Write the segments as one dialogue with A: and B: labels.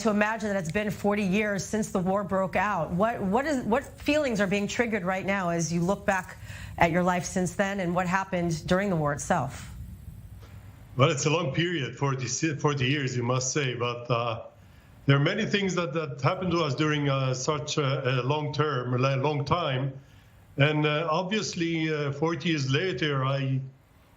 A: to imagine that it's been 40 years since the war broke out. What feelings are being triggered right now as you look back at your life since then and what happened during the war itself?
B: Well, it's a long period, 40 years, you must say, but there are many things that happened to us during such a long time. And obviously, 40 years later, I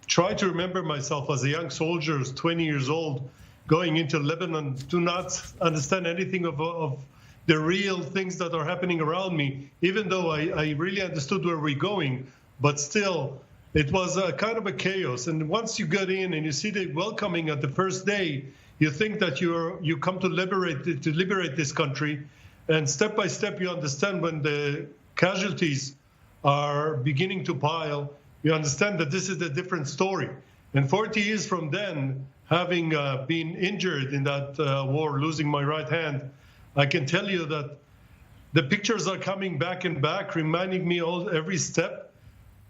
B: try to remember myself as a young soldier, 20 years old, going into Lebanon, do not understand anything of the real things that are happening around me, even though I really understood where we're going. But still, it was a kind of a chaos. And once you get in and you see the welcoming at the first day, you think that you come to liberate this country. And step by step, you understand when the casualties are beginning to pile, you understand that this is a different story. And 40 years from then, having been injured in that war, losing my right hand, I can tell you that the pictures are coming back and back, reminding me every step.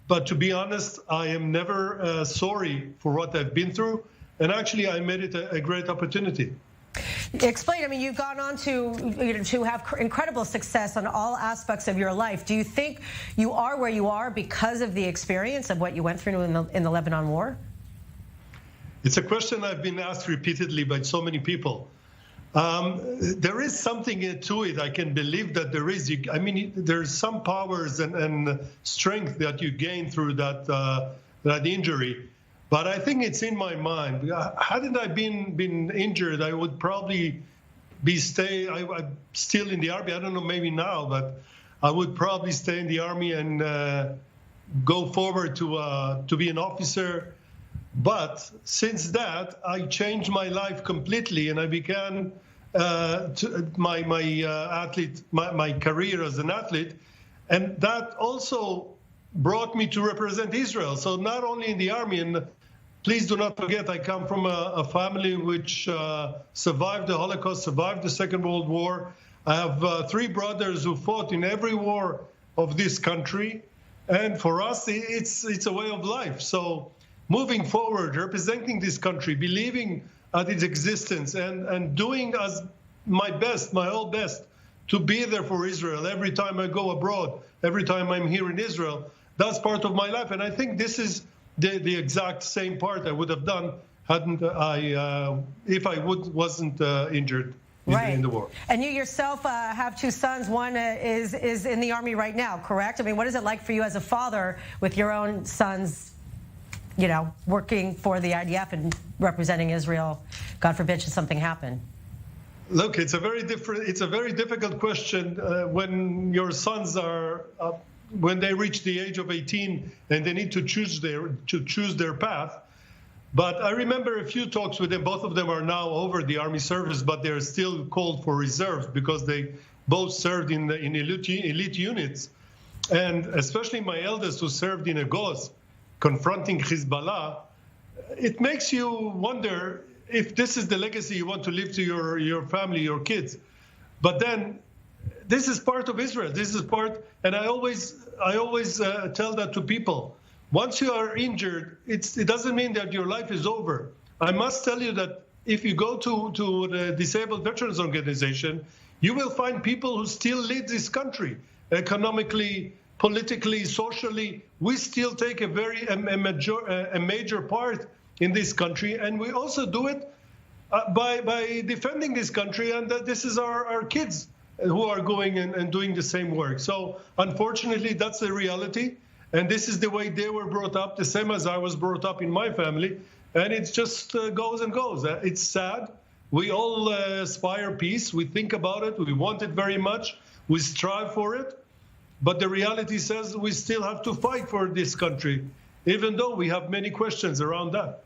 B: But to be honest, I am never sorry for what I've been through. And actually, I made it a great opportunity.
A: Explain. I mean, you've gone on to have incredible success on all aspects of your life. Do you think you are where you are because of the experience of what you went through in the Lebanon War?
B: It's a question I've been asked repeatedly by so many people. There is something to it. I can believe that there is. I mean, there's some powers and strength that you gain through that injury. But I think it's in my mind. Hadn't I been injured, I would probably I'm still in the army. I don't know, maybe now, but I would probably stay in the army and go forward to be an officer. But since that, I changed my life completely, and I began my career as an athlete, and that also brought me to represent Israel. So not only in the army, and please do not forget, I come from a family which survived the Holocaust, survived the Second World War. I have 3 brothers who fought in every war of this country, and for us, it's a way of life. So moving forward, representing this country, believing at its existence, and doing as my whole best, to be there for Israel every time I go abroad, every time I'm here in Israel. That's part of my life, and I think this is the exact same part I would have done if I wasn't injured in the war.
A: And you yourself have 2 sons. One is in the army right now, correct? I mean, what is it like for you as a father with your own sons, working for the IDF and representing Israel? God forbid should something happen.
B: Look, it's a very difficult question when your sons are when they reach the age of 18 and they need to choose their path. But I remember a few talks with them. Both of them are now over the army service, but they're still called for reserves because they both served in elite units. And especially my eldest, who served in a Goz, confronting Hezbollah, it makes you wonder if this is the legacy you want to leave to your family, your kids. But then this is part of Israel. This is part, and I always tell that to people. Once you are injured, it doesn't mean that your life is over. I must tell you that if you go to the Disabled Veterans Organization, you will find people who still lead this country economically, politically, socially. We still take a major part in this country, and we also do it by defending this country, and this is our kids who are going and doing the same work. So unfortunately, that's the reality, and this is the way they were brought up, the same as I was brought up in my family, and it just goes and goes. It's sad. We all aspire peace. We think about it. We want it very much. We strive for it. But the reality says we still have to fight for this country, even though we have many questions around that.